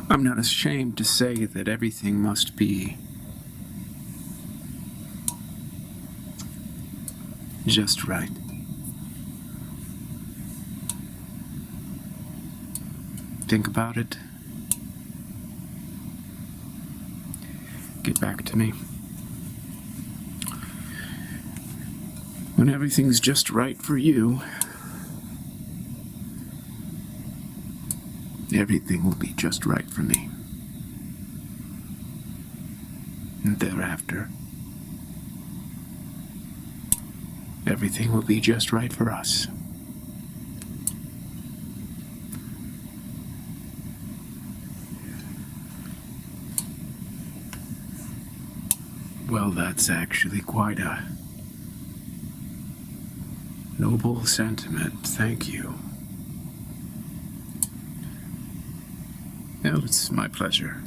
I'm not ashamed to say that everything must be just right. Think about it. Get back to me. When everything's just right for you, everything will be just right for me. And thereafter, everything will be just right for us. Well, that's actually quite a noble sentiment. Thank you. Well, it's my pleasure.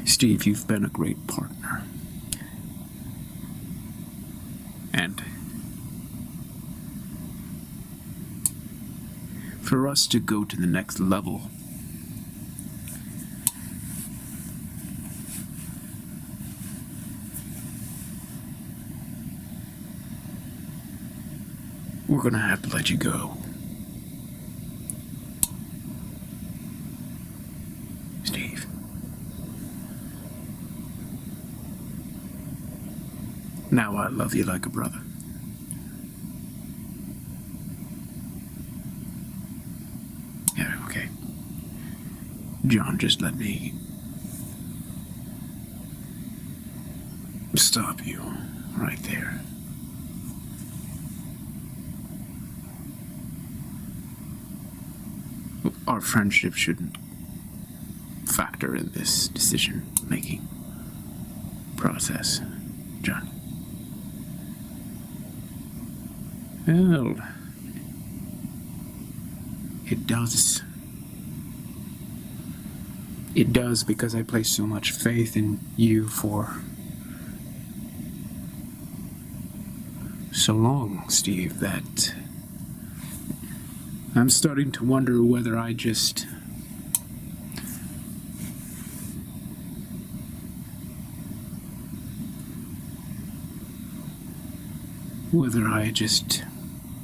Steve, you've been a great partner. And for us to go to the next level, we're gonna have to let you go. Steve. Now I love you like a brother. Yeah, okay. John, just let me stop you right there. Our friendship shouldn't factor in this decision-making process, John. Well, it does. It does, because I place so much faith in you for so long, Steve, that I'm starting to wonder whether I just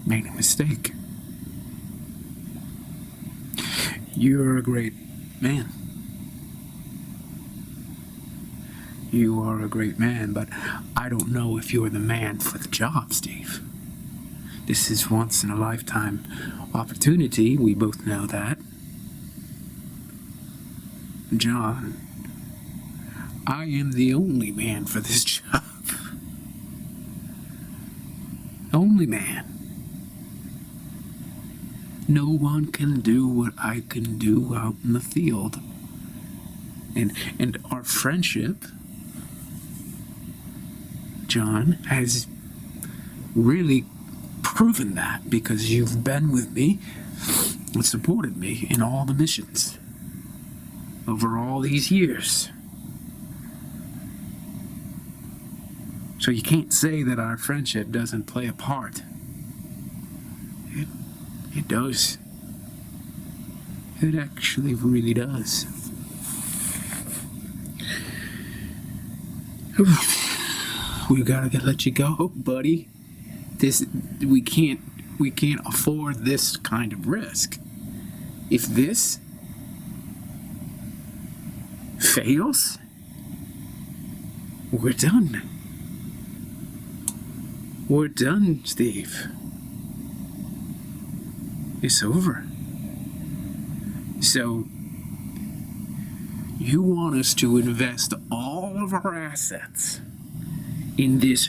made a mistake. You're a great man. You are a great man, but I don't know if you're the man for the job, Steve. This is once in a lifetime opportunity, we both know that. John, I am the only man for this job. Only man. No one can do what I can do out in the field. And our friendship, John, has really proven that, because you've been with me and supported me in all the missions over all these years. So you can't say that our friendship doesn't play a part. It does. It actually really does. We gotta let you go, buddy. We can't afford this kind of risk. If this fails, we're done. We're done, Steve. It's over. So, you want us to invest all of our assets in this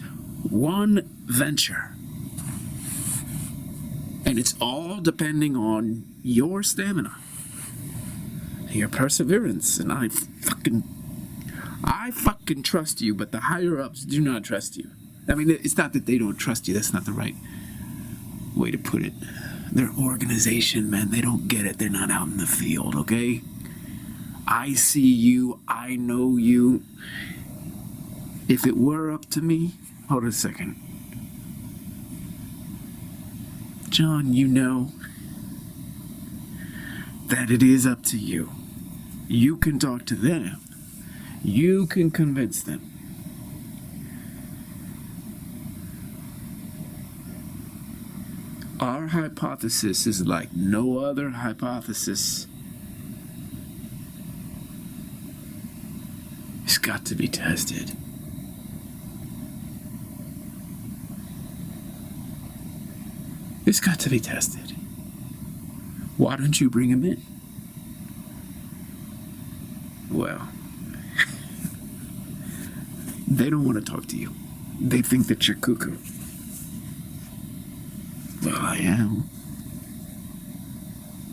one venture. And it's all depending on your stamina, your perseverance, and I fucking trust you, but the higher-ups do not trust you. I mean, it's not that they don't trust you, that's not the right way to put it. Their organization, man, they don't get it. They're not out in the field, okay? I see you, I know you. If it were up to me, hold a second. John, you know, that it is up to you. You can talk to them. You can convince them. Our hypothesis is like no other hypothesis. It's got to be tested. It's got to be tested. Why don't you bring him in? Well, they don't want to talk to you. They think that you're cuckoo. Well, I am.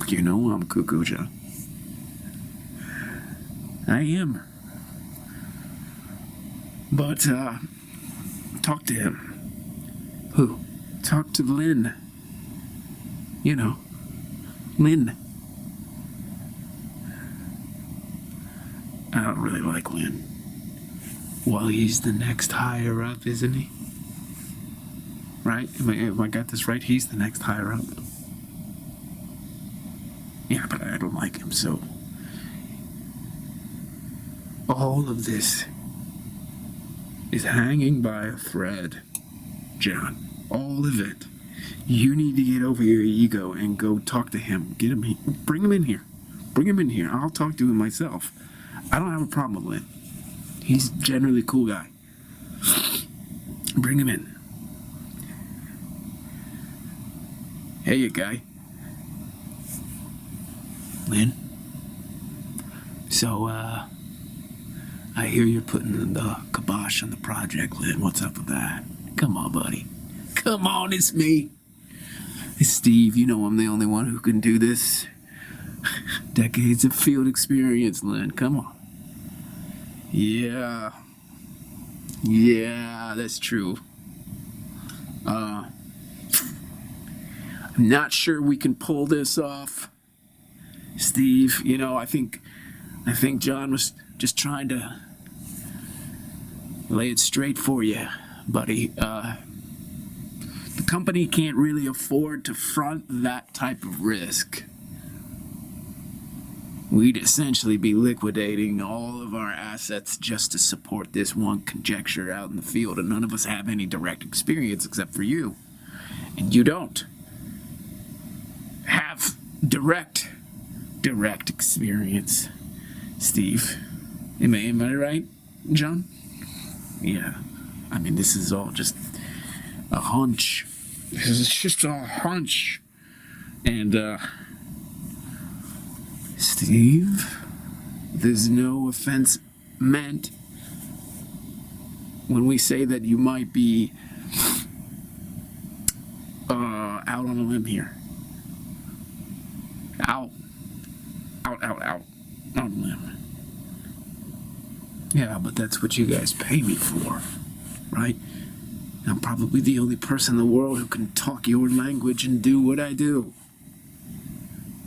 You know I'm cuckoo, John. I am. But, talk to him. Who? Talk to Lynn. You know, Lynn. I don't really like Lynn. Well, he's the next higher up, isn't he? Right? Am I got this right? He's the next higher up. Yeah, but I don't like him, so... all of this is hanging by a thread, John. All of it. You need to get over your ego and go talk to him. Get him here. Bring him in here. Bring him in here. I'll talk to him myself. I don't have a problem with Lynn. He's generally a cool guy. Bring him in. Hey, you guy. Lynn? So, I hear you're putting the kibosh on the project, Lynn. What's up with that? Come on, buddy. Come on, it's me. It's Steve. You know I'm the only one who can do this. Decades of field experience, Lynn. Come on. Yeah. Yeah, that's true. I'm not sure we can pull this off, Steve. You know, I think John was just trying to lay it straight for you, buddy. The company can't really afford to front that type of risk. We'd essentially be liquidating all of our assets just to support this one conjecture out in the field, and none of us have any direct experience except for you. And you don't have direct experience, Steve. Am I right, John? Yeah. I mean, this is all just a hunch. This is just a hunch. And, Steve, there's no offense meant when we say that you might be out on a limb here. Out on a limb. Yeah, but that's what you guys pay me for, right? I'm probably the only person in the world who can talk your language and do what I do.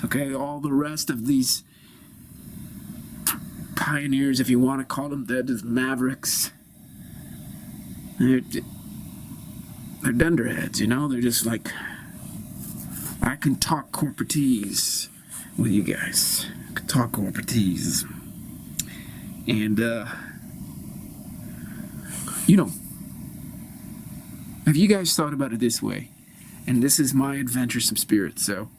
Okay, all the rest of these pioneers, if you want to call them, they're just mavericks. They're dunderheads, you know? They're just like, I can talk corporatese with you guys. I can talk corporatese. And, you know, have you guys thought about it this way? And this is my adventuresome spirit, so...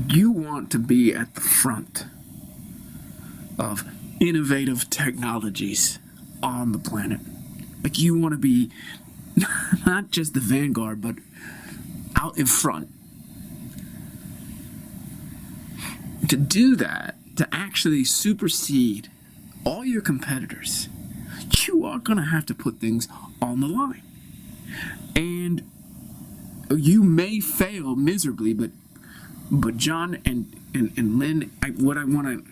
you want to be at the front of innovative technologies on the planet. Like, you want to be not just the vanguard, but out in front. To do that, to actually supersede all your competitors, you are going to have to put things on the line. And you may fail miserably, but John and Lynn, what I want to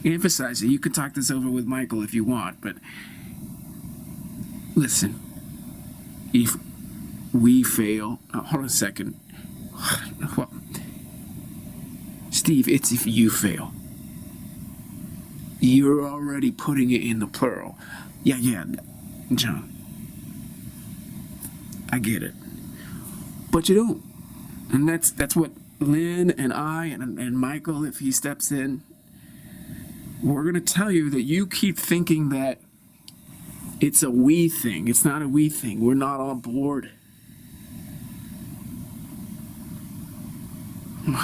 emphasize, you can talk this over with Michael if you want, but listen, if we fail, hold on a second. Well, Steve, it's if you fail. You're already putting it in the plural. Yeah, John. I get it. But you don't. And that's what Lynn and I and Michael, if he steps in, we're going to tell you that you keep thinking that it's a we thing. It's not a we thing. We're not on board. We're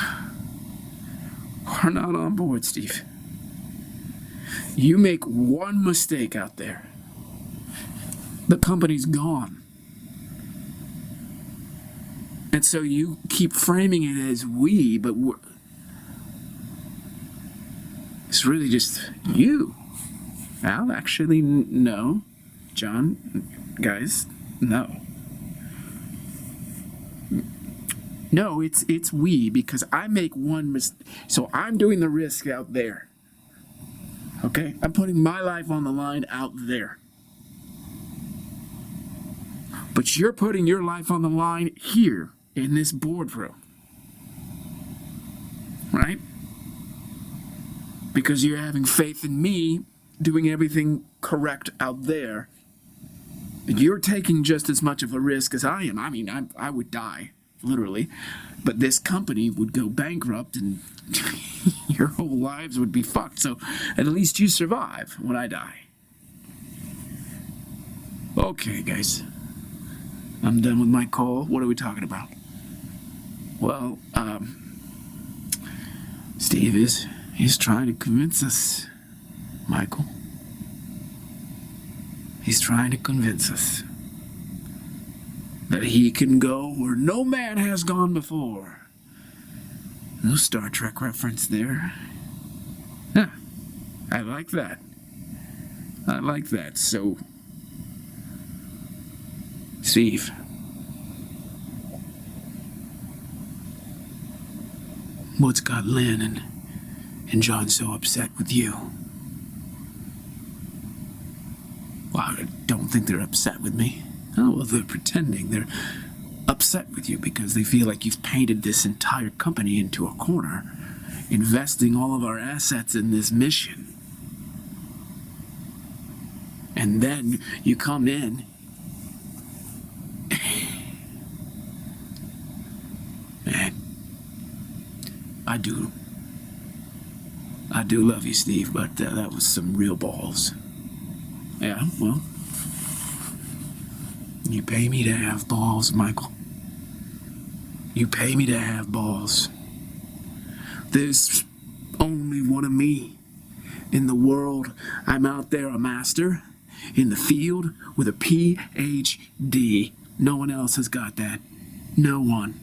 not on board, Steve. You make one mistake out there, the company's gone. And so you keep framing it as we, but it's really just you. Al, actually, no. John, guys, no. No, it's we, because I make one mistake. So I'm doing the risk out there. Okay? I'm putting my life on the line out there. But you're putting your life on the line here in this boardroom. Right? Because you're having faith in me doing everything correct out there. You're taking just as much of a risk as I am. I mean, I would die, literally. But this company would go bankrupt and your whole lives would be fucked. So at least you survive when I die. Okay, guys. I'm done with my call. What are we talking about? Well, Steve he's trying to convince us, Michael. He's trying to convince us that he can go where no man has gone before. No Star Trek reference there. Huh. I like that. I like that. So, Steve, what's got Lynn and John so upset with you? Well, I don't think they're upset with me. Oh, well, they're pretending. They're upset with you because they feel like you've painted this entire company into a corner, investing all of our assets in this mission. And then you come in man, I do love you, Steve, but that was some real balls. Yeah, well, you pay me to have balls, Michael. You pay me to have balls. There's only one of me in the world. I'm out there a master in the field with a PhD. No one else has got that. No one.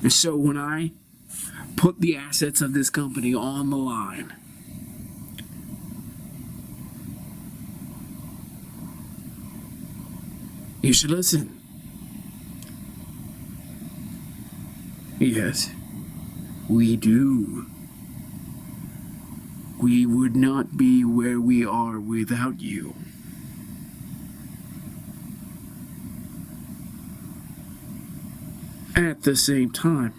And so when I put the assets of this company on the line, you should listen. Yes, we do. We would not be where we are without you. At the same time,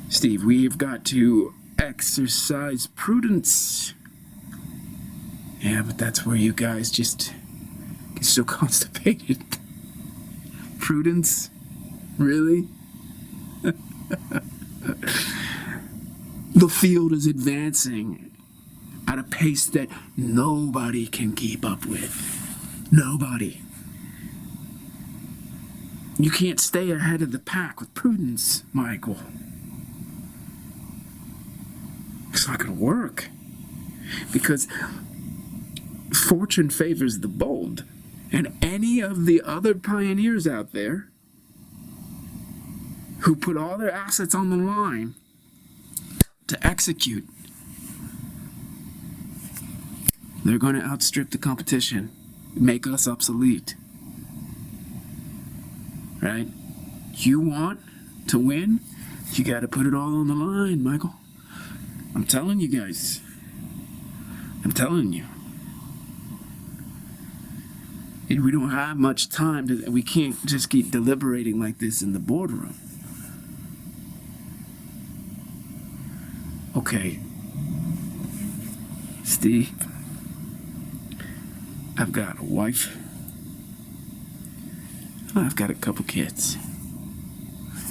Steve, we've got to exercise prudence. Yeah, but that's where you guys just get so constipated. Prudence? Really? The field is advancing at a pace that nobody can keep up with. Nobody. You can't stay ahead of the pack with prudence, Michael. It's not going to work. Because fortune favors the bold. And any of the other pioneers out there who put all their assets on the line to execute, they're going to outstrip the competition, make us obsolete. Right? You want to win, you got to put it all on the line, Michael. I'm telling you guys. I'm telling you. We don't have much time. We can't just keep deliberating like this in the boardroom. Okay. Steve, I've got a wife. I've got a couple kids.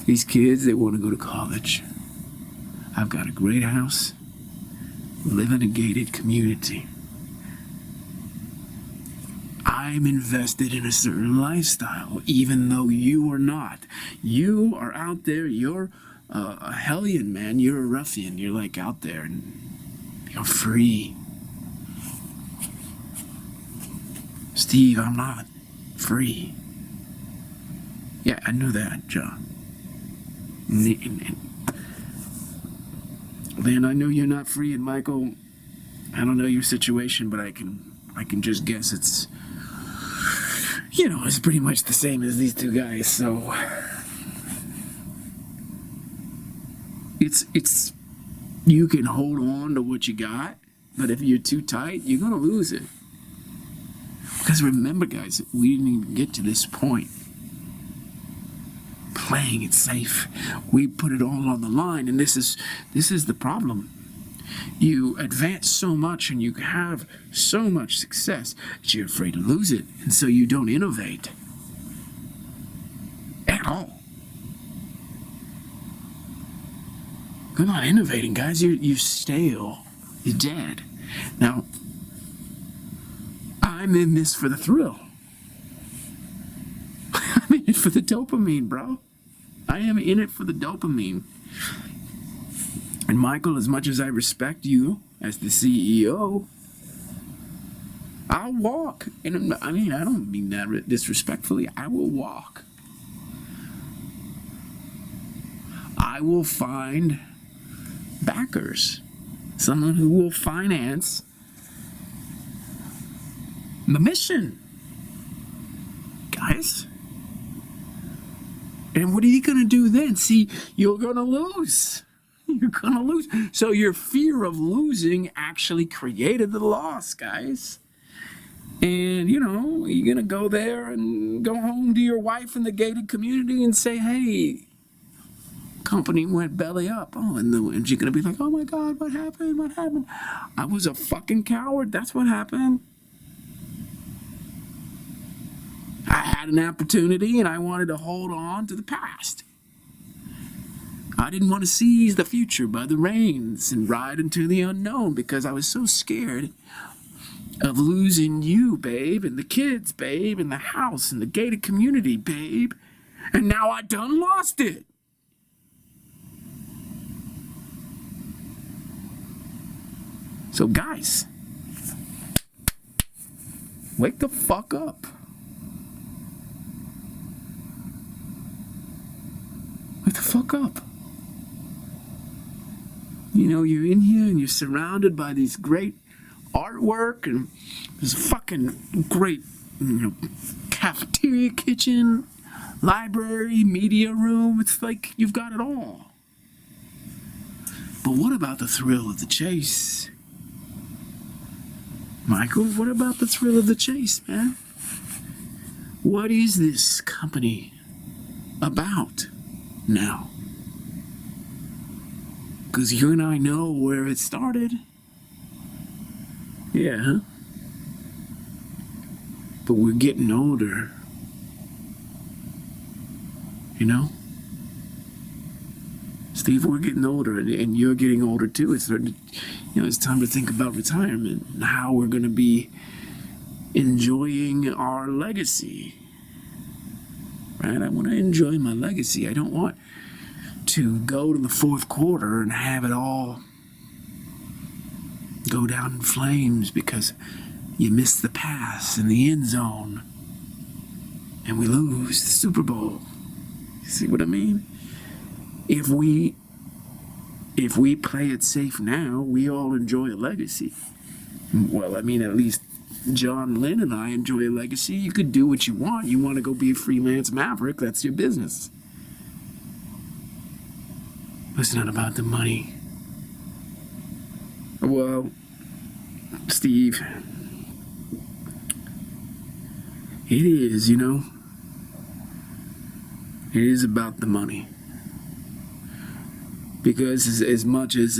These kids, they want to go to college. I've got a great house, live in a gated community. I'm invested in a certain lifestyle, even though you are not. You are out there, you're a hellion, man. You're a ruffian. You're like out there and you're free. Steve, I'm not free. Yeah, I knew that, John. Then I know you're not free, and Michael, I don't know your situation, but I can just guess it's, it's pretty much the same as these two guys. So it's you can hold on to what you got, but if you're too tight, you're gonna lose it. Because remember, guys, we didn't even get to this point. Playing it safe, we put it all on the line, and this is the problem. You advance so much and you have so much success that you're afraid to lose it, and so you don't innovate at all. You're not innovating, guys. You're stale. You're dead. Now, I'm in this for the thrill. I'm in it for the dopamine, bro. I am in it for the dopamine. And Michael, as much as I respect you as the CEO, I'll walk. And I mean, I don't mean that disrespectfully. I will walk. I will find backers, someone who will finance the mission, guys. And what are you going to do then? See, you're going to lose. You're going to lose. So your fear of losing actually created the loss, guys. And, you're going to go there and go home to your wife in the gated community and say, hey, company went belly up. Oh, and you're going to be like, oh, my God, what happened? What happened? I was a fucking coward. That's what happened. I had an opportunity and I wanted to hold on to the past. I didn't want to seize the future by the reins and ride into the unknown because I was so scared of losing you, babe, and the kids, babe, and the house and the gated community, babe. And now I done lost it. So guys, wake the fuck up. Wake the fuck up. You're in here and you're surrounded by these great artwork and there's a fucking great, cafeteria, kitchen, library, media room. It's like you've got it all. But what about the thrill of the chase? Michael, what about the thrill of the chase, man? What is this company about now? Because you and I know where it started. Yeah, huh? But we're getting older. Steve, we're getting older, and you're getting older too. It's it's time to think about retirement and how we're going to be enjoying our legacy. Right? I want to enjoy my legacy. I don't want to go to the fourth quarter and have it all go down in flames because you missed the pass in the end zone and we lose the Super Bowl. See what I mean? If we play it safe now, we all enjoy a legacy. Well, at least John Lynn and I enjoy a legacy. You could do what you want. You want to go be a freelance maverick, that's your business. It's not about the money. Well, Steve, it is, It is about the money. Because as much as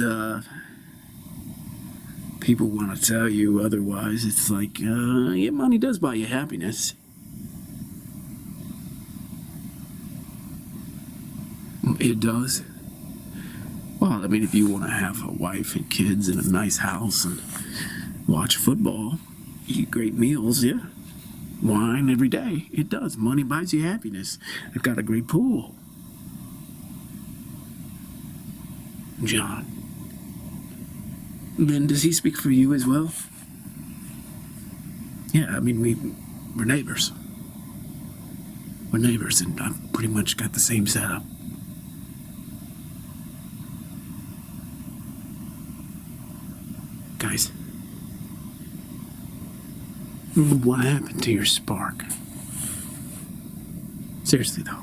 people want to tell you otherwise, it's like, your money does buy you happiness. It does. Well, I mean, if you want to have a wife and kids and a nice house and watch football, eat great meals, yeah. Wine every day, it does. Money buys you happiness. I've got a great pool. John. Then does he speak for you as well? Yeah, I mean, we're neighbors. We're neighbors, and I've pretty much got the same setup. Guys, what happened to your spark? Seriously, though.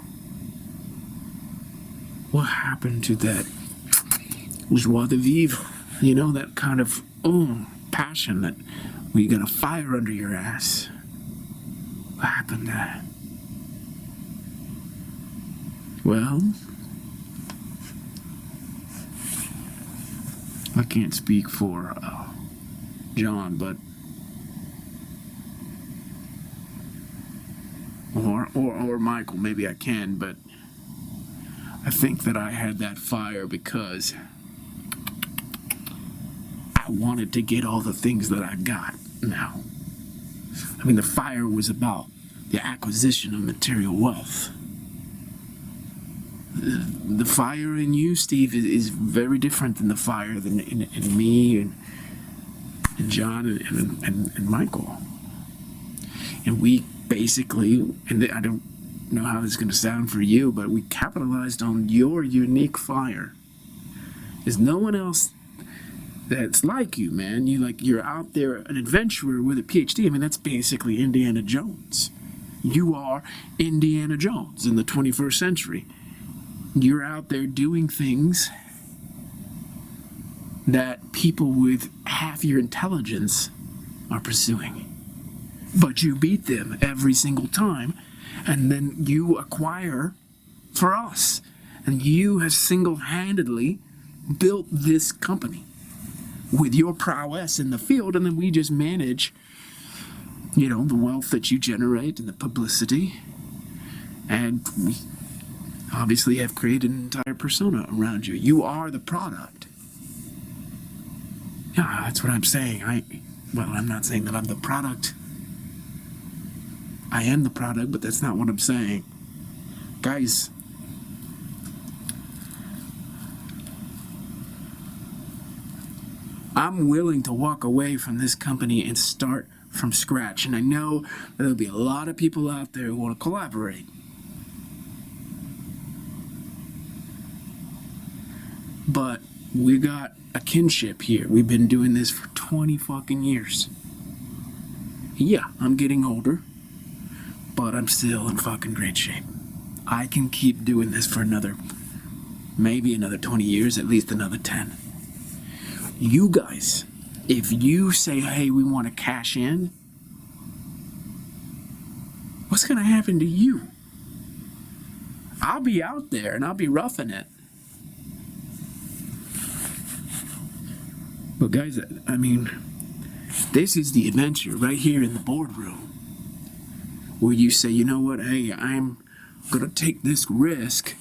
What happened to that joie de vivre? You know, that kind of, passion that where you got a fire under your ass. What happened to that? Well, I can't speak for John, but or Michael, maybe I can, but I think that I had that fire because I wanted to get all the things that I got now. I mean, the fire was about the acquisition of material wealth. The fire in you, Steve, is very different than the fire in me and John and Michael. And we basically, and I don't know how this is going to sound for you, but we capitalized on your unique fire. There's no one else that's like you, man. You're out there, an adventurer with a PhD. I mean, that's basically Indiana Jones. You are Indiana Jones in the 21st century. You're out there doing things that people with half your intelligence are pursuing. But you beat them every single time, and then you acquire for us. And you have single-handedly built this company with your prowess in the field, and then we just manage, the wealth that you generate and the publicity. And we obviously have created an entire persona around you. You are the product. Yeah, that's what I'm saying. I'm not saying that I'm the product. I am the product, but that's not what I'm saying. Guys, I'm willing to walk away from this company and start from scratch. And I know that there'll be a lot of people out there who want to collaborate. But we got a kinship here. We've been doing this for 20 fucking years. Yeah, I'm getting older, but I'm still in fucking great shape. I can keep doing this for maybe another 20 years, at least another 10. You guys, if you say, hey, we want to cash in, what's going to happen to you? I'll be out there and I'll be roughing it. But guys, I mean, this is the adventure right here in the boardroom, where you say, you know what, hey, I'm going to take this risk,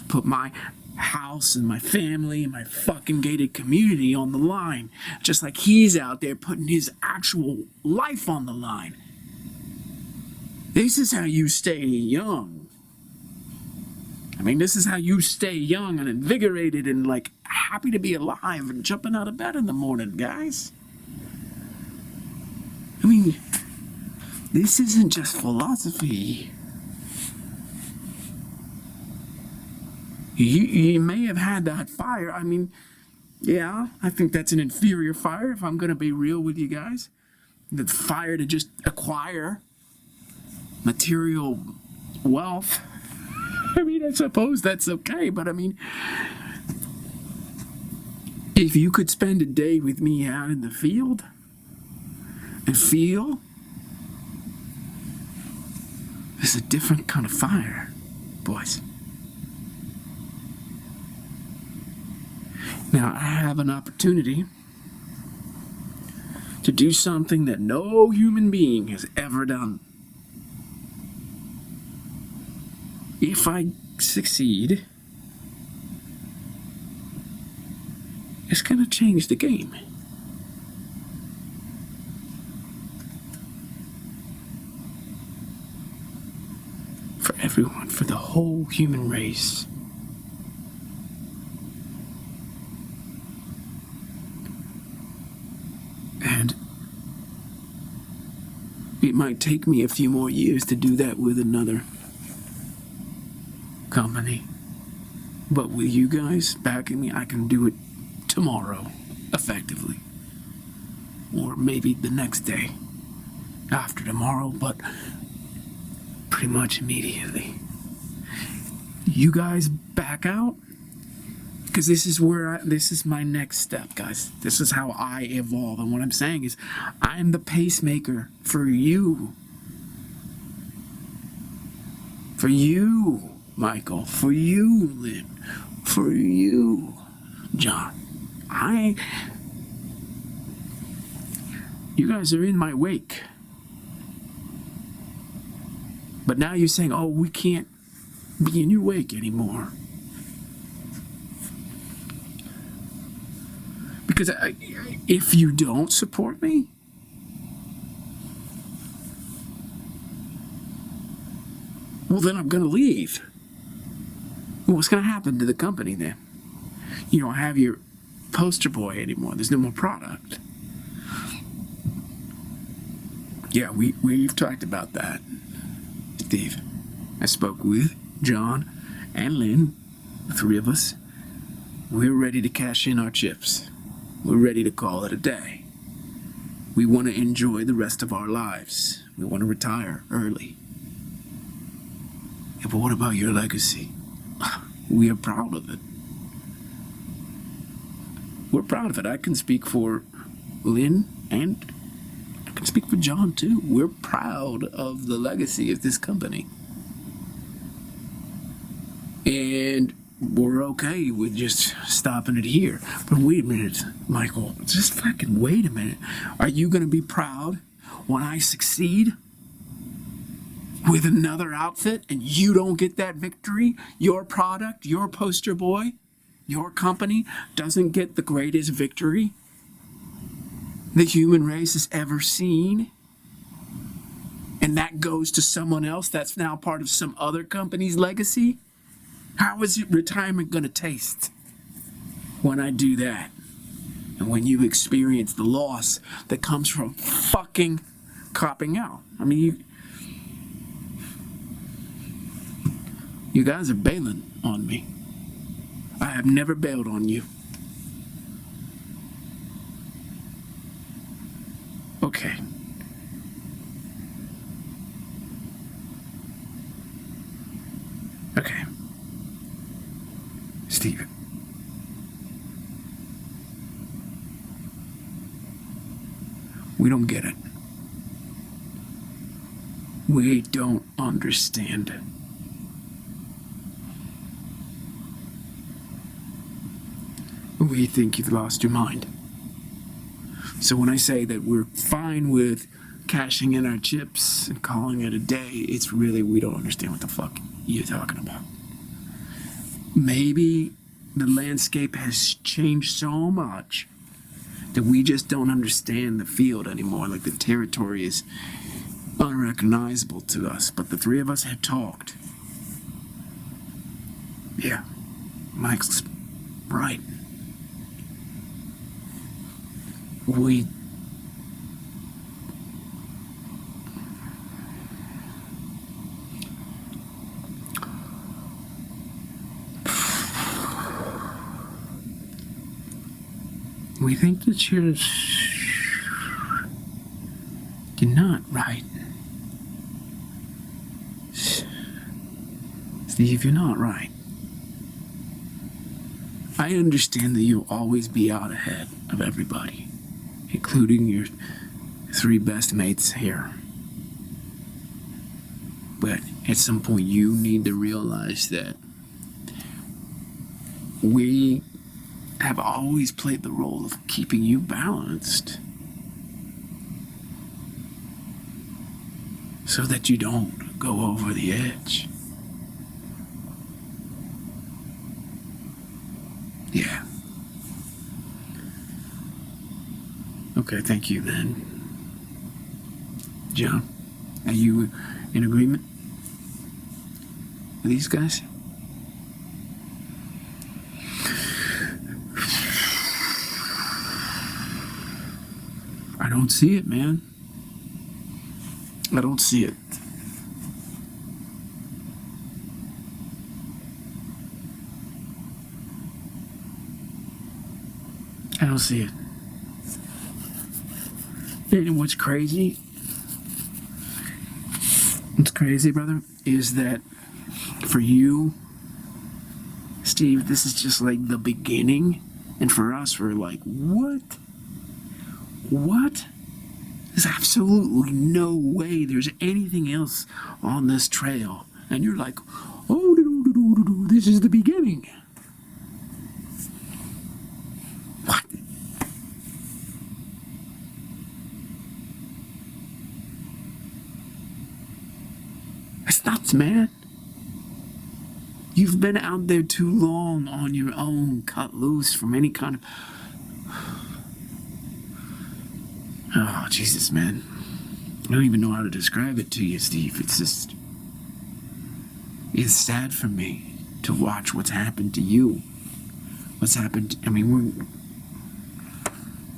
put my house and my family and my fucking gated community on the line, just like he's out there putting his actual life on the line. This is how you stay young. I mean, this is how you stay young and invigorated and happy to be alive and jumping out of bed in the morning, guys. I mean, this isn't just philosophy. You may have had that fire. I mean, yeah, I think that's an inferior fire, if I'm going to be real with you guys. The fire to just acquire material wealth. I mean, I suppose that's okay, but I mean, if you could spend a day with me out in the field and feel, it's a different kind of fire, boys. Now, I have an opportunity to do something that no human being has ever done. If I succeed, It's going to change the game. For everyone, for the whole human race. And it might take me a few more years to do that with another company. But with you guys backing me, I can do it tomorrow, effectively. Or maybe the next day, after tomorrow, but pretty much immediately. You guys back out? Because this is my next step, guys. This is how I evolve. And what I'm saying is, I'm the pacemaker for you. For you, Michael. For you, Lynn. For you, John. You guys are in my wake. But now you're saying, oh, we can't be in your wake anymore. Because if you don't support me, well, then I'm going to leave. Well, what's going to happen to the company then? You don't have your poster boy anymore. There's no more product. Yeah, we've talked about that, Steve. I spoke with John and Lynn, the three of us. We're ready to cash in our chips. We're ready to call it a day. We want to enjoy the rest of our lives. We want to retire early. Yeah, but what about your legacy? We are proud of it. We're proud of it. I can speak for Lynn and I can speak for John too. We're proud of the legacy of this company. And we're okay with just stopping it here. But wait a minute, Michael. Just fucking wait a minute. Are you going to be proud when I succeed with another outfit and you don't get that victory? Your product, your poster boy, your company doesn't get the greatest victory the human race has ever seen? And that goes to someone else that's now part of some other company's legacy? How is your retirement going to taste when I do that? And when you experience the loss that comes from fucking copping out? I mean, you guys are bailing on me. I have never bailed on you. Okay. Okay. Steve. We don't get it. We don't understand it. We think you've lost your mind. So when I say that we're fine with cashing in our chips and calling it a day, it's really we don't understand what the fuck you're talking about. Maybe the landscape has changed so much that we just don't understand the field anymore. Like the territory is unrecognizable to us. But the three of us had talked. Yeah, Mike's right. We think that you're not right. Steve, you're not right. I understand that you'll always be out ahead of everybody, including your three best mates here. But at some point you need to realize that we have always played the role of keeping you balanced so that you don't go over the edge. Yeah. Okay, thank you, man. John, are you in agreement with these guys? I don't see it, man. I don't see it. I don't see it. And what's crazy, brother, is that for you, Steve, this is just like the beginning. And for us, we're like, what? What? There's absolutely no way there's anything else on this trail. And you're like, oh, this is the beginning. What? That's nuts, man. You've been out there too long on your own, cut loose from any kind of... Oh, Jesus, man. I don't even know how to describe it to you, Steve. It's just... It's sad for me to watch what's happened to you. What's happened... I mean,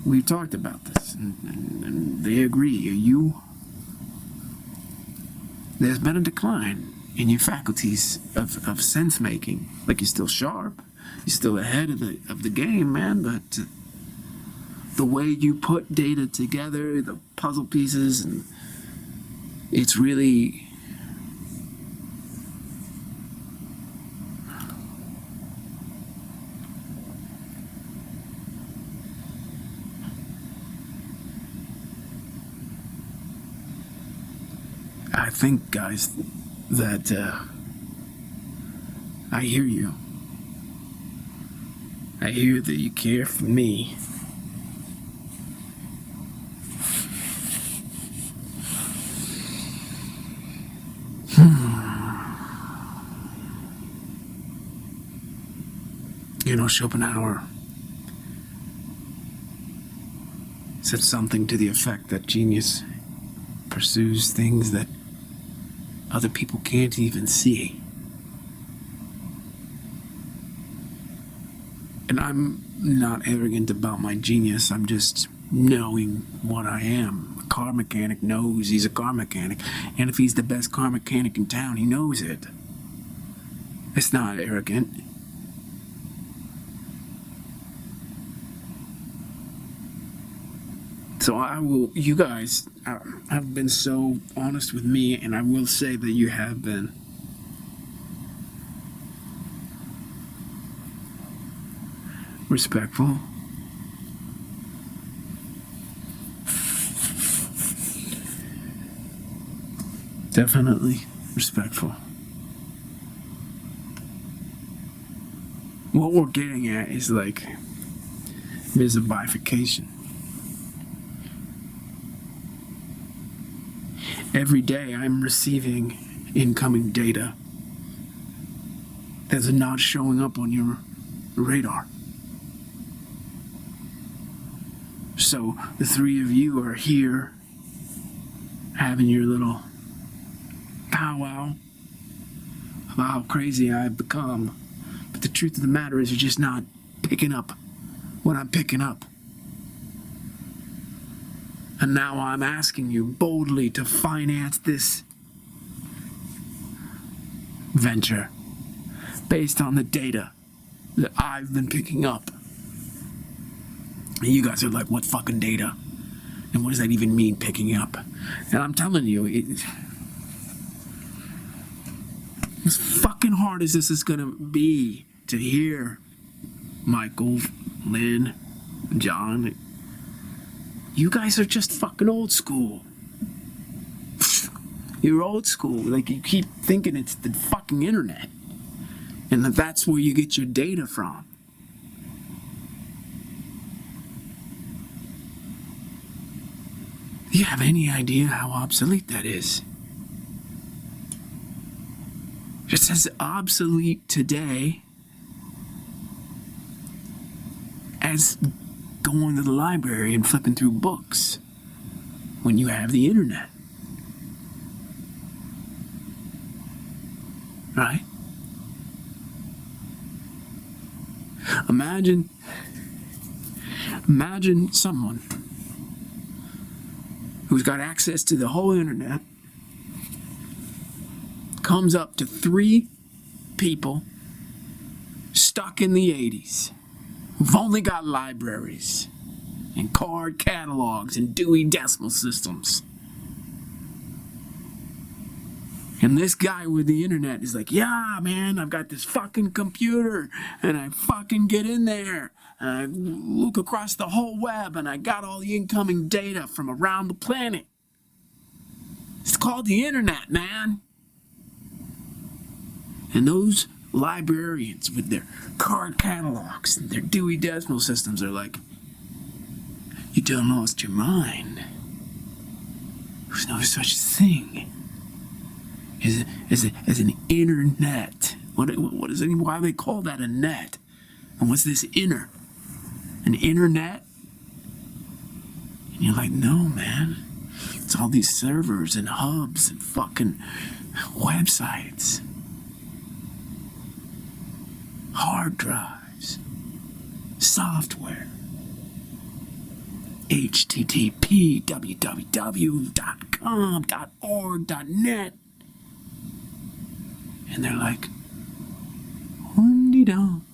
we've talked about this, and they agree. There's been a decline in your faculties of sense making. Like, you're still sharp. You're still ahead of the game, man, but... the way you put data together, the puzzle pieces, and it's really... I think, guys, that I hear you. I hear that you care for me. You know, Schopenhauer said something to the effect that genius pursues things that other people can't even see. And I'm not arrogant about my genius. I'm just knowing what I am. A car mechanic knows he's a car mechanic. And if he's the best car mechanic in town, he knows it. It's not arrogant. So you guys have been so honest with me, and I will say that you have been. Respectful. Definitely respectful. What we're getting at is like, there's a bifurcation. Every day I'm receiving incoming data that's not showing up on your radar. So the three of you are here having your little powwow about how crazy I've become. But the truth of the matter is, you're just not picking up what I'm picking up. And now I'm asking you boldly to finance this venture based on the data that I've been picking up. And you guys are like, what fucking data? And what does that even mean, picking up? And I'm telling you, as fucking hard as this is gonna be to hear, Michael, Lynn, John, you guys are just fucking old school. You're old school. Like, you keep thinking it's the fucking internet, and that's where you get your data from. Do you have any idea how obsolete that is? Just as obsolete today as going to the library and flipping through books when you have the internet? Right? Imagine someone who's got access to the whole internet comes up to 3 people stuck in the 80s who've only got libraries and card catalogs and Dewey Decimal Systems. And this guy with the internet is like, yeah, man, I've got this fucking computer, and I fucking get in there, and I look across the whole web, and I got all the incoming data from around the planet. It's called the internet, man. And those librarians with their card catalogs and their Dewey Decimal Systems are like, you done lost your mind. There's no such thing as an internet. What is it? Why do they call that a net? And what's this inner? An internet? And you're like, no, man. It's all these servers and hubs and fucking websites. Hard drives. Software. HTTP, www.com, .org, .net. And they're like, dum,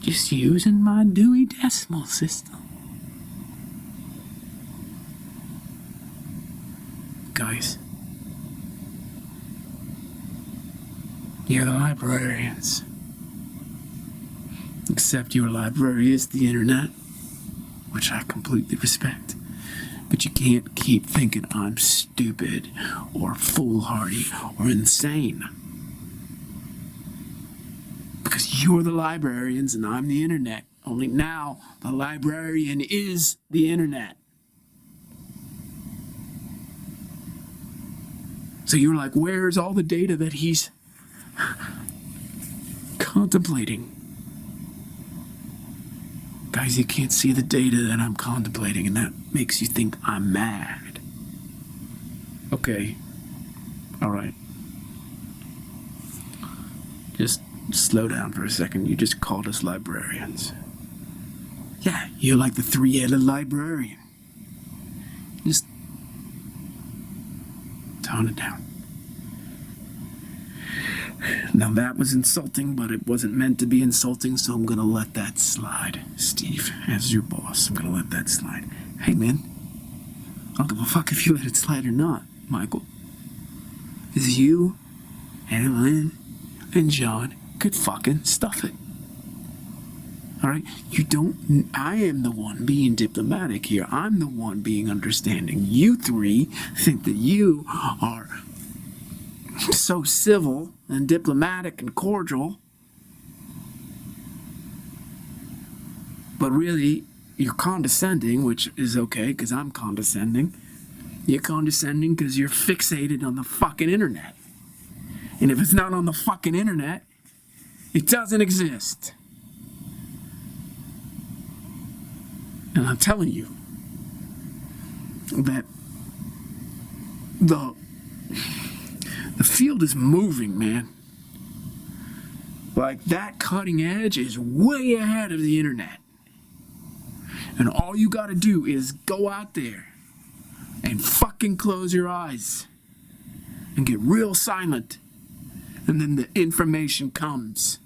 just using my Dewey Decimal System. Guys, you're the librarians. Except your library is the internet, which I completely respect. But you can't keep thinking I'm stupid or foolhardy or insane. Because you're the librarians and I'm the internet. Only now the librarian is the internet. So you're like, where's all the data that he's contemplating? Guys, you can't see the data that I'm contemplating, and that makes you think I'm mad. Okay. All right. Just slow down for a second. You just called us librarians. Yeah, you're like the 3-headed librarian. Just tone it down. Now that was insulting, but it wasn't meant to be insulting, so I'm gonna let that slide. Steve, as your boss, I'm gonna let that slide. Hey man, I don't give a fuck if you let it slide or not, Michael. It's you and Lynn and John could fucking stuff it. Alright? I am the one being diplomatic here. I'm the one being understanding. You 3 think that you are so civil and diplomatic and cordial, but really you're condescending, which is okay because I'm condescending. You're condescending because you're fixated on the fucking internet. And if it's not on the fucking internet, it doesn't exist. And I'm telling you that the field is moving, man. Like, that cutting edge is way ahead of the internet. And all you gotta do is go out there and fucking close your eyes and get real silent. And then the information comes.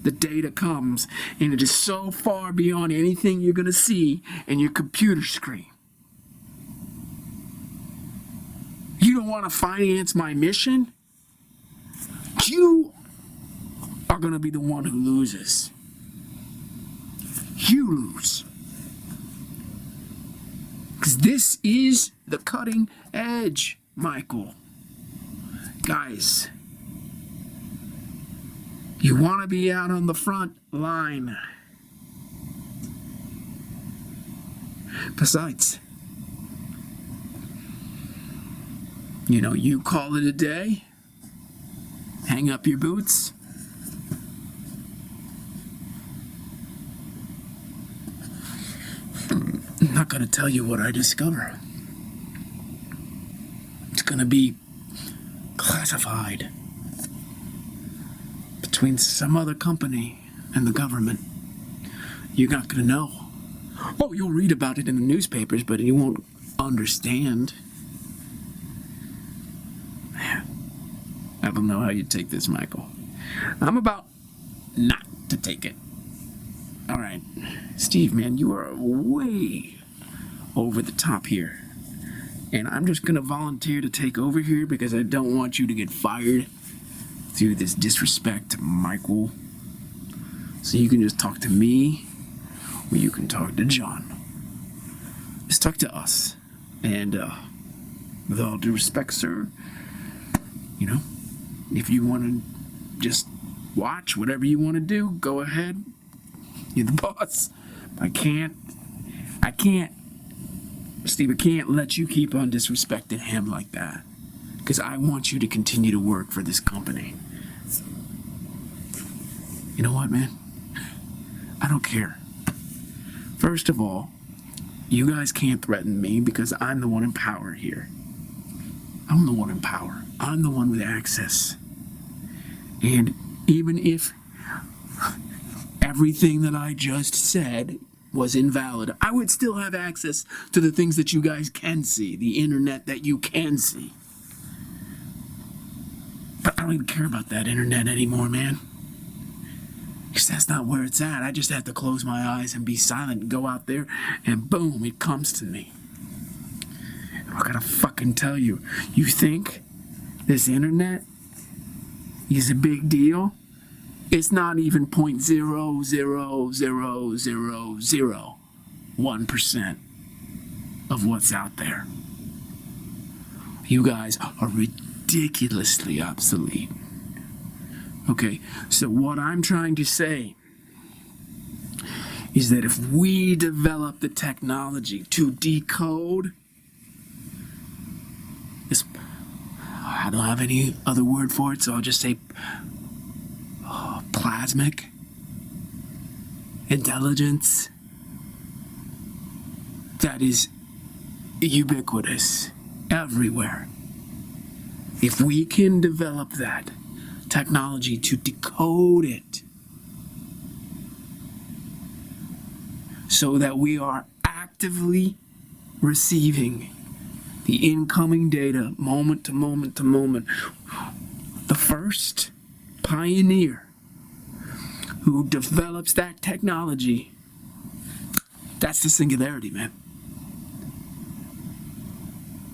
The data comes. And it is so far beyond anything you're gonna see in your computer screen. You don't want to finance my mission? You are going to be the one who loses. You lose. Because this is the cutting edge, Michael. Guys, you want to be out on the front line. Besides, you call it a day, hang up your boots, I'm not gonna tell you what I discover. It's gonna be classified between some other company and the government. You're not gonna know. Oh, you'll read about it in the newspapers, but you won't understand. Man, I don't know how you take this, Michael. I'm about not to take it. All right, Steve, man, you are way over the top here. And I'm just gonna volunteer to take over here because I don't want you to get fired through this disrespect to Michael. So you can just talk to me, or you can talk to John. Just talk to us. And with all due respect, sir, you know, if you want to just watch whatever you want to do, go ahead. You're the boss. I can't, Steve, I can't let you keep on disrespecting him like that. Because I want you to continue to work for this company. You know what, man? I don't care. First of all, you guys can't threaten me because I'm the one in power here. I'm the one in power. I'm the one with access. And even if everything that I just said was invalid, I would still have access to the things that you guys can see, the internet that you can see. But I don't even care about that internet anymore, man. Because that's not where it's at. I just have to close my eyes and be silent and go out there and boom, it comes to me. And I gotta fucking tell you, you think this internet is a big deal? It's not even 0.0000001% of what's out there. You guys are ridiculously obsolete. Okay, so what I'm trying to say is that if we develop the technology to decode this, I don't have any other word for it, so I'll just say plasmic intelligence that is ubiquitous everywhere. If we can develop that technology to decode it so that we are actively receiving the incoming data moment to moment to moment, the first pioneer who develops that technology, that's the singularity, man.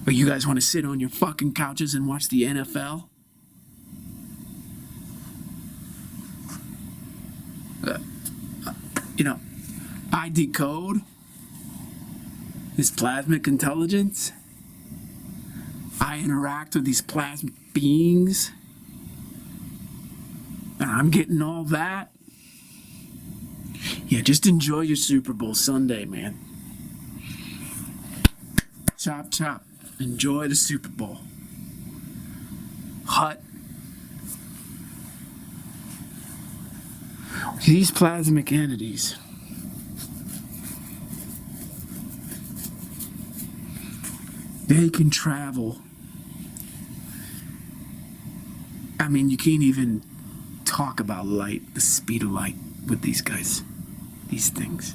But you guys want to sit on your fucking couches and watch the NFL? You know, I decode this plasmic intelligence. I interact with these plasmic beings. And I'm getting all that. Yeah, just enjoy your Super Bowl Sunday, man. Chop, chop. Enjoy the Super Bowl. Hut. These plasmic entities, they can travel. I mean, you can't even talk about light, the speed of light with these guys, these things.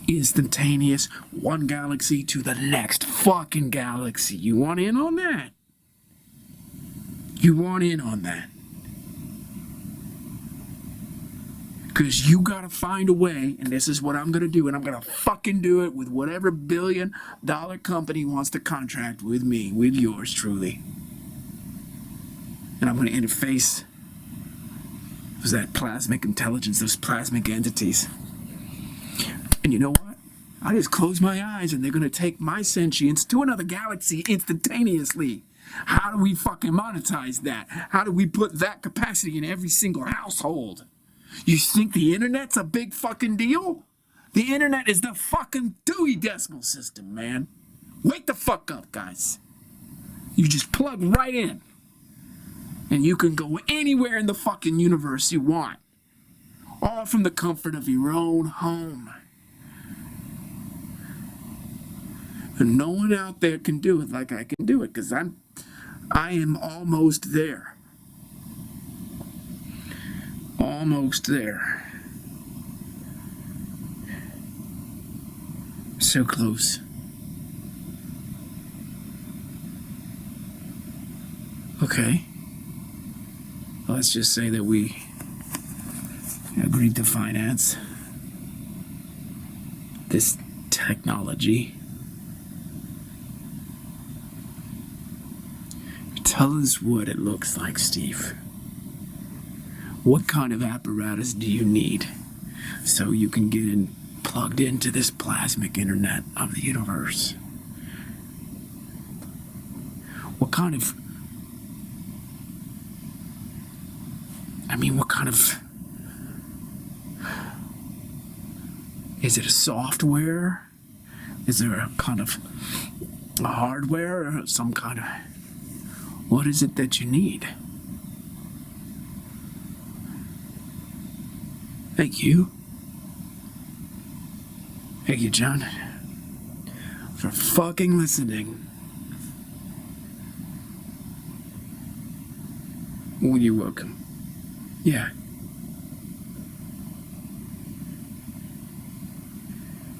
Instantaneous, one galaxy to the next fucking galaxy. You want in on that? You want in on that? Because you gotta find a way, and this is what I'm gonna do, and I'm gonna fucking do it with whatever billion-dollar company wants to contract with me, with yours truly. And I'm gonna interface with that plasmic intelligence, those plasmic entities. And you know what? I just close my eyes and they're gonna take my sentience to another galaxy instantaneously. How do we fucking monetize that? How do we put that capacity in every single household? You think the internet's a big fucking deal? The internet is the fucking Dewey Decimal System, man. Wake the fuck up, guys. You just plug right in. And you can go anywhere in the fucking universe you want. All from the comfort of your own home. And no one out there can do it like I can do it, because I am almost there. Almost there. So close. Okay. Let's just say that we agreed to finance this technology. Tell us what it looks like, Steve. What kind of apparatus do you need so you can get plugged into this plasmic internet of the universe? What kind of is it a software? Is there a kind of a hardware or some kind of, what is it that you need? Thank you. Thank you, John, for fucking listening. Well, you're welcome. Yeah.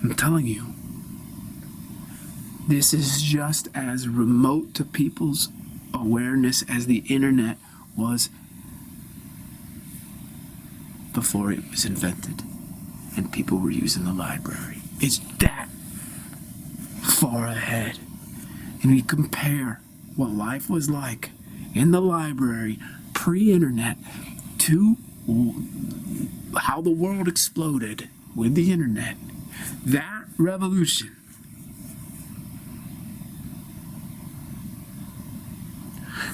I'm telling you, this is just as remote to people's awareness as the internet was before it was invented and people were using the library. It's that far ahead. And we compare what life was like in the library pre-internet to how the world exploded with the internet. That revolution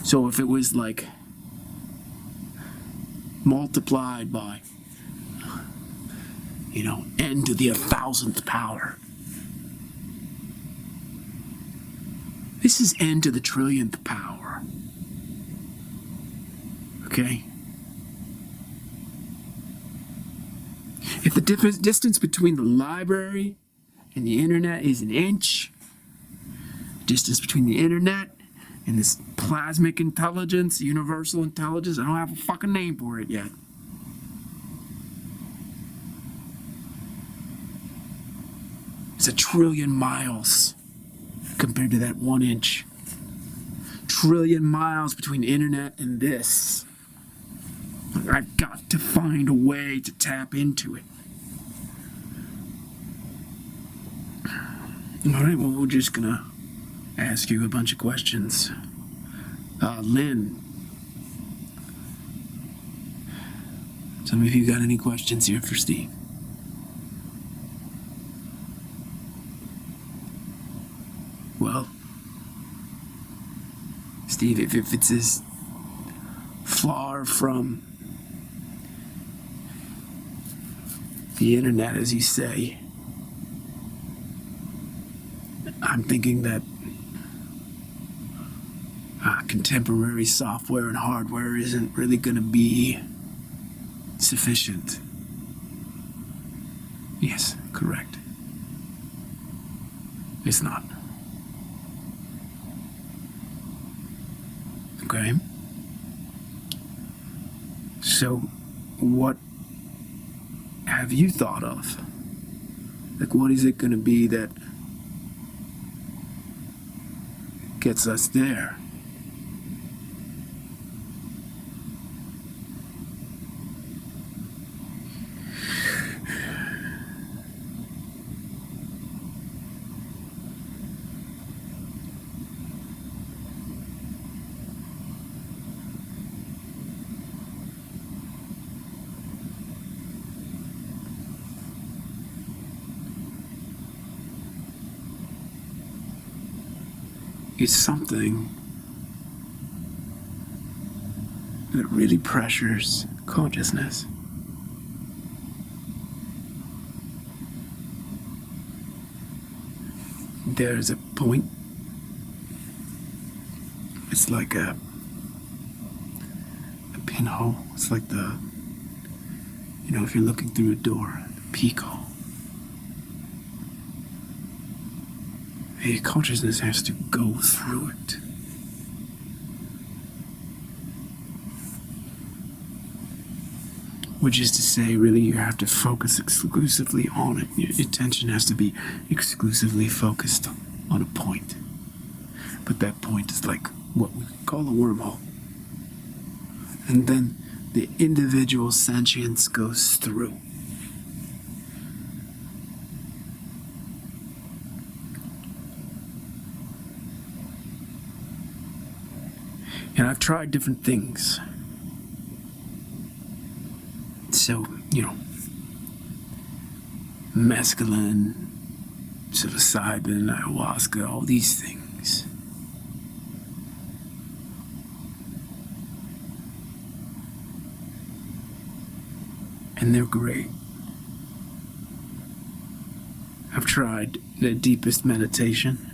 so if it was like multiplied by n to the 1,000th power, this is n to the trillionth power. Okay? If the distance between the library and the internet is an inch, distance between the internet and this plasmic intelligence, universal intelligence, I don't have a fucking name for it yet. It's 1 trillion miles compared to that 1 inch. Trillion miles between the internet and this. I've got to find a way to tap into it. Alright, well, we're just gonna ask you a bunch of questions. Lynn, some of you got any questions here for Steve? Well, Steve, if it's as far from the internet as you say, I'm thinking that contemporary software and hardware isn't really going to be sufficient. Yes, correct. It's not. Okay. So, what have you thought of? Like, what is it going to be that gets us there? It's something that really pressures consciousness. There's a point. It's like a pinhole. It's like if you're looking through a door, the peephole. A consciousness has to go through it. Which is to say, really, you have to focus exclusively on it. Your attention has to be exclusively focused on a point. But that point is like what we call a wormhole. And then the individual sentience goes through. And I've tried different things. So, mescaline, psilocybin, ayahuasca, all these things. And they're great. I've tried the deepest meditation.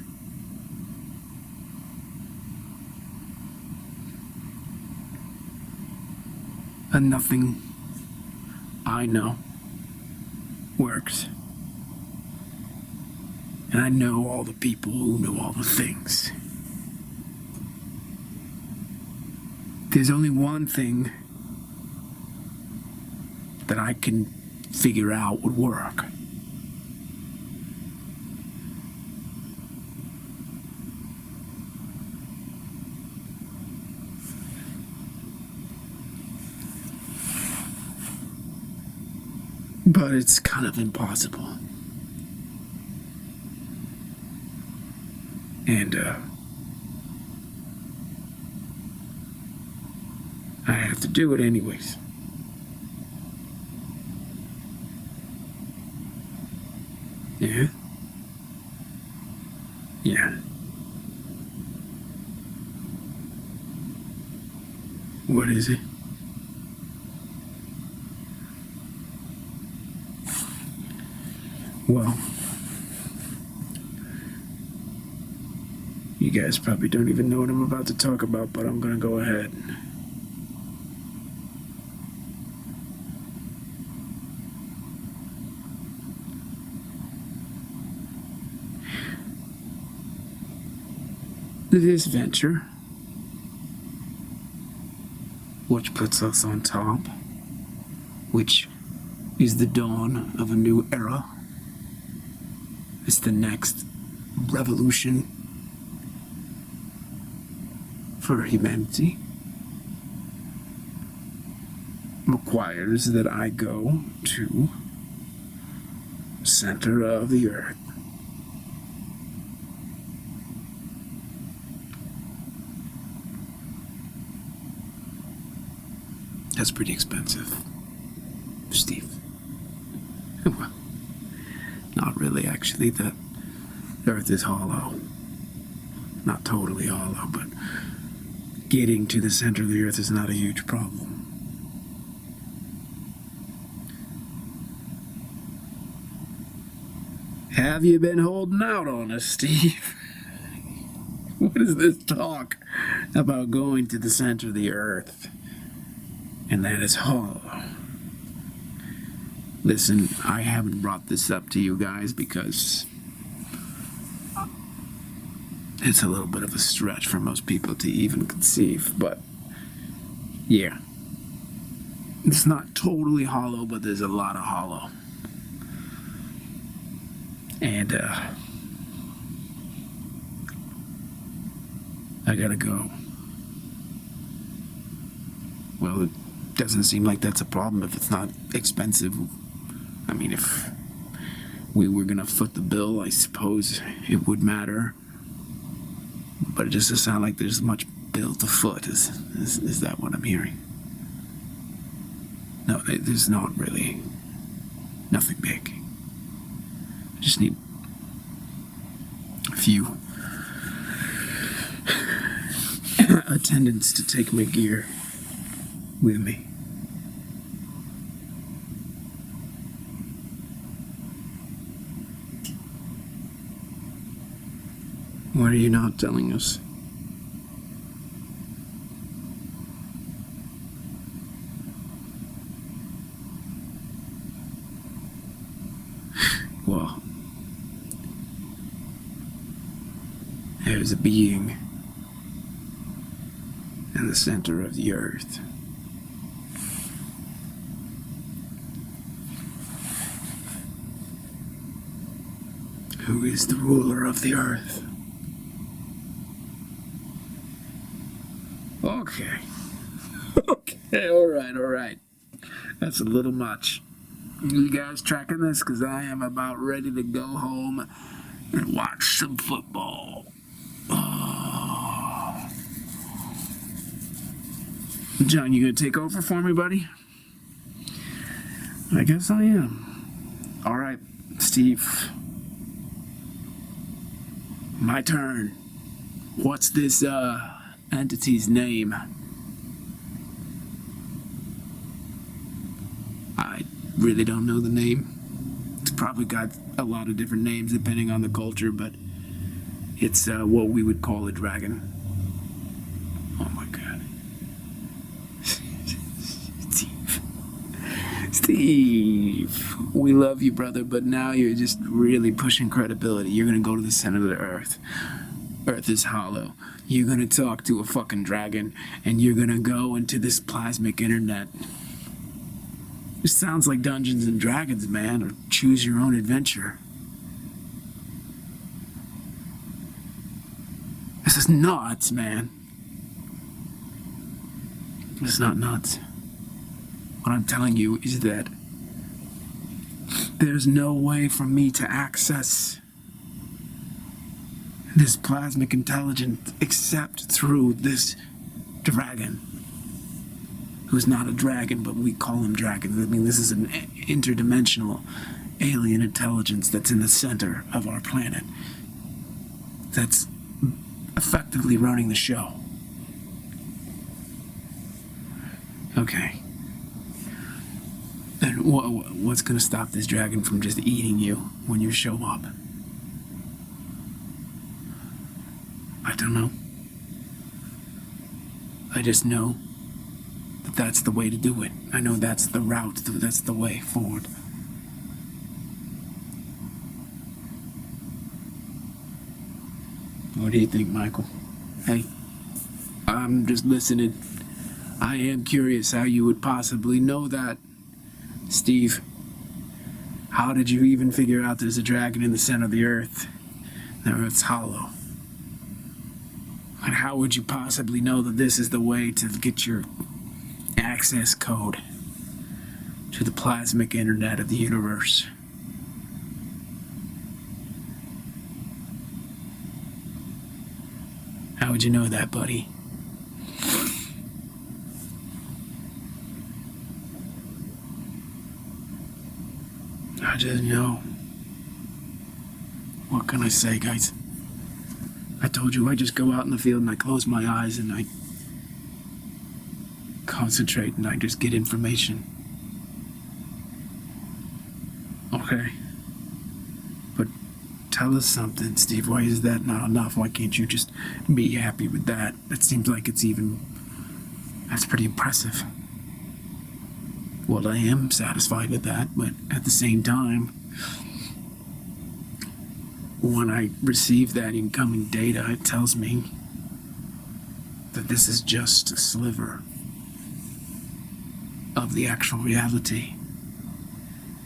And nothing I know works. And I know all the people who know all the things. There's only one thing that I can figure out would work. But it's kind of impossible. And, I have to do it anyways. Yeah? Yeah. What is it? Well, you guys probably don't even know what I'm about to talk about, but I'm gonna go ahead. This venture, which puts us on top, which is the dawn of a new era. It's the next revolution for humanity. Requires that I go to the center of the earth. That's pretty expensive, Steve. Well, not really, actually. The earth is hollow. Not totally hollow, but getting to the center of the earth is not a huge problem. Have you been holding out on us, Steve? What is this talk about going to the center of the earth? And that is hollow. Listen, I haven't brought this up to you guys because it's a little bit of a stretch for most people to even conceive, but yeah. It's not totally hollow, but there's a lot of hollow. And, I gotta go. Well, it doesn't seem like that's a problem if it's not expensive. I mean, if we were gonna foot the bill, I suppose it would matter. But it just doesn't sound like there's much bill to foot. Is that what I'm hearing? No, there's not really. Nothing big. I just need a few attendants to take my gear with me. What are you not telling us? Well, There's a being in the center of the earth. Who is the ruler of the earth? Okay. Okay, alright. That's a little much. You guys tracking this? Because I am about ready to go home and watch some football. Oh. John, you gonna take over for me, buddy? I guess I am. Alright, Steve. My turn. What's this, entity's name? I really don't know the name. It's probably got a lot of different names depending on the culture, but it's, what we would call a dragon. Oh my god. Steve, we love you, brother, but now you're just really pushing credibility. You're gonna go to the center of the earth. Earth is hollow. You're gonna talk to a fucking dragon, and you're gonna go into this plasmic internet. It sounds like Dungeons and Dragons, man, or Choose Your Own Adventure. This is nuts, man. It's not nuts. What I'm telling you is that there's no way for me to access this plasmic intelligence except through this dragon. Who's not a dragon, but we call him dragons. I mean, this is an interdimensional alien intelligence that's in the center of our planet. That's effectively running the show. Okay. And what's gonna stop this dragon from just eating you when you show up? I don't know. I just know that that's the way to do it. I know that's the route, that's the way forward. What do you think, Michael? Hey, I'm just listening. I am curious how you would possibly know that. Steve, how did you even figure out there's a dragon in the center of the earth? The earth's hollow. And how would you possibly know that this is the way to get your access code to the plasmic internet of the universe? How would you know that, buddy? I just know. What can I say, guys? I told you I just go out in the field and I close my eyes and I concentrate and I just get information. Okay. But tell us something, Steve. Why is that not enough? Why can't you just be happy with that? That seems like that's pretty impressive. Well, I am satisfied with that, but at the same time, when I receive that incoming data, it tells me that this is just a sliver of the actual reality.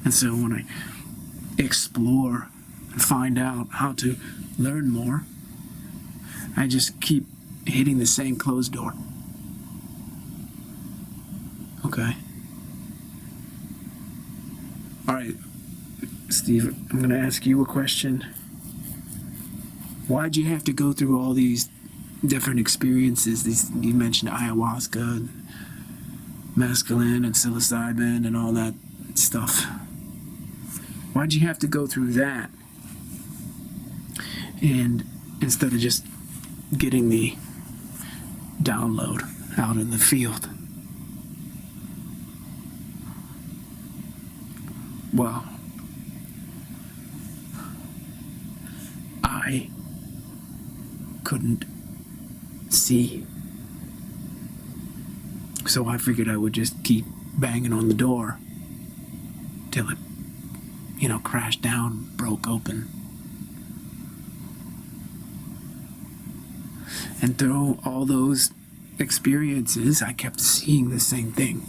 And so when I explore and find out how to learn more, I just keep hitting the same closed door. Okay. All right, Steve, I'm going to ask you a question. Why'd you have to go through all these different experiences? You mentioned ayahuasca, mescaline, and psilocybin, and all that stuff. Why'd you have to go through that? And instead of just getting the download out in the field? Well, I couldn't see. So I figured I would just keep banging on the door till it, crashed down, broke open. And through all those experiences, I kept seeing the same thing.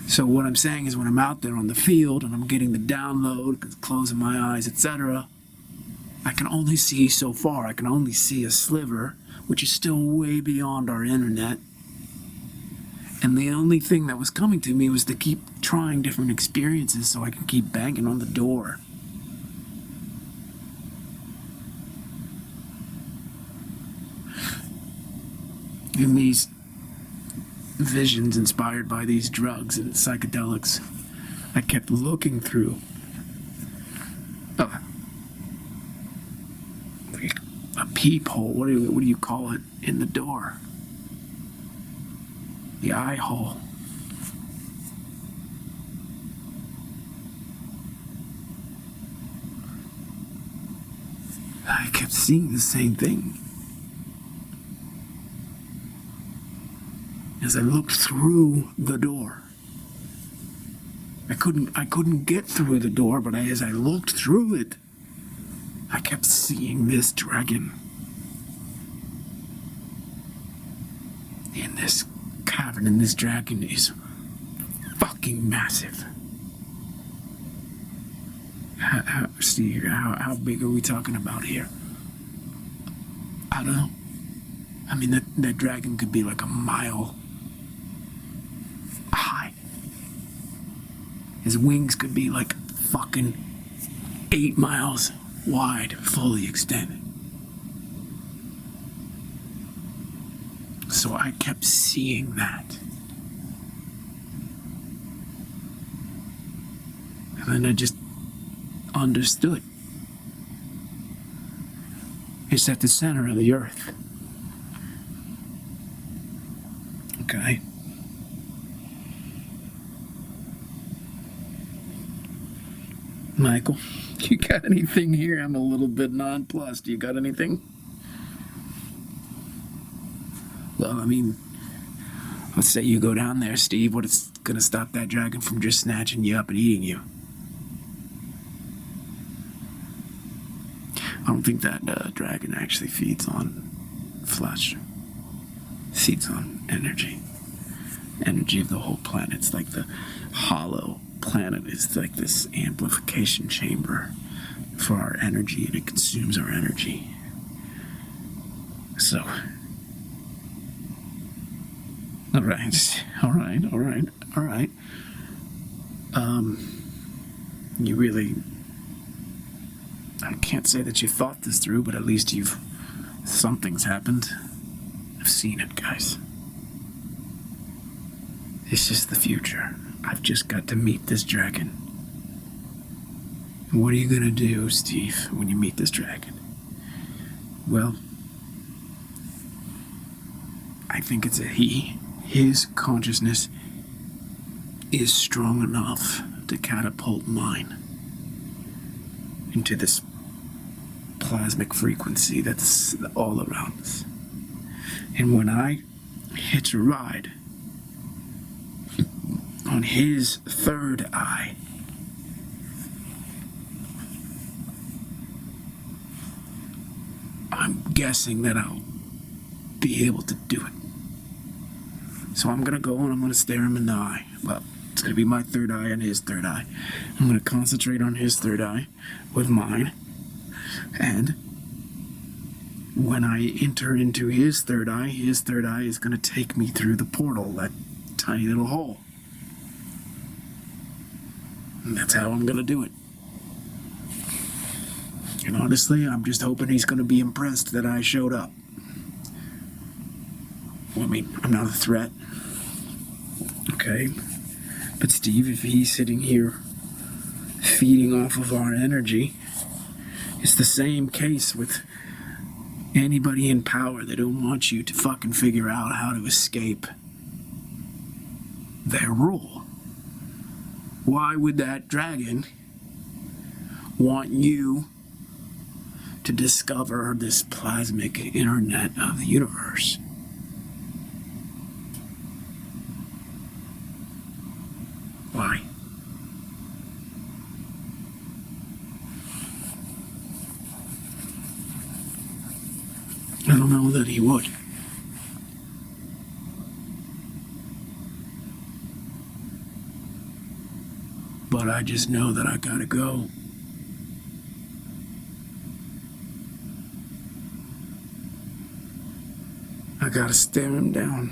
So what I'm saying is when I'm out there on the field and I'm getting the download, closing my eyes, etc., I can only see so far. I can only see a sliver, which is still way beyond our internet. And the only thing that was coming to me was to keep trying different experiences so I could keep banging on the door. In these visions inspired by these drugs and psychedelics, I kept looking through a peephole. What do you call it? In the door. The eye hole. I kept seeing the same thing. As I looked through the door. I couldn't get through the door, but as I looked through it, I kept seeing this dragon in this cavern, and this dragon is fucking massive. Steve, how big are we talking about here? I don't know. I mean, that dragon could be like a mile high. His wings could be like fucking 8 miles wide, fully extended. So I kept seeing that. And then I just understood. It's at the center of the earth. Okay. Michael, you got anything here? I'm a little bit nonplussed. You got anything? Well, I mean, let's say you go down there, Steve. What is gonna stop that dragon from just snatching you up and eating you? I don't think that dragon actually feeds on flesh. It feeds on energy. Energy of the whole planet. It's like the hollow planet is like this amplification chamber for our energy, and it consumes our energy. So, all right. You really, I can't say that you thought this through, but at least something's happened. I've seen it, guys. It's just the future. I've just got to meet this dragon. And what are you gonna do, Steve, when you meet this dragon? Well, I think it's a he. His consciousness is strong enough to catapult mine into this plasmic frequency that's all around us. And when I hitch a ride on his third eye, I'm guessing that I'll be able to do it. So I'm gonna go and I'm gonna stare him in the eye. Well, it's gonna be my third eye and his third eye. I'm gonna concentrate on his third eye with mine. And when I enter into his third eye is gonna take me through the portal, that tiny little hole. And that's how I'm gonna do it. And honestly, I'm just hoping he's gonna be impressed that I showed up. Well, I mean, I'm not a threat. Okay? But Steve, if he's sitting here feeding off of our energy, it's the same case with anybody in power. They don't want you to fucking figure out how to escape their rule. Why would that dragon want you to discover this plasmic internet of the universe? Why? don't know that he would. But I just know that I gotta go. I gotta stare him down.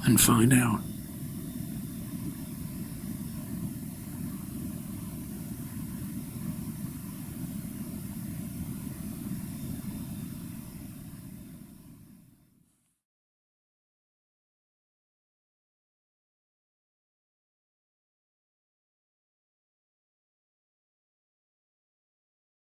And find out.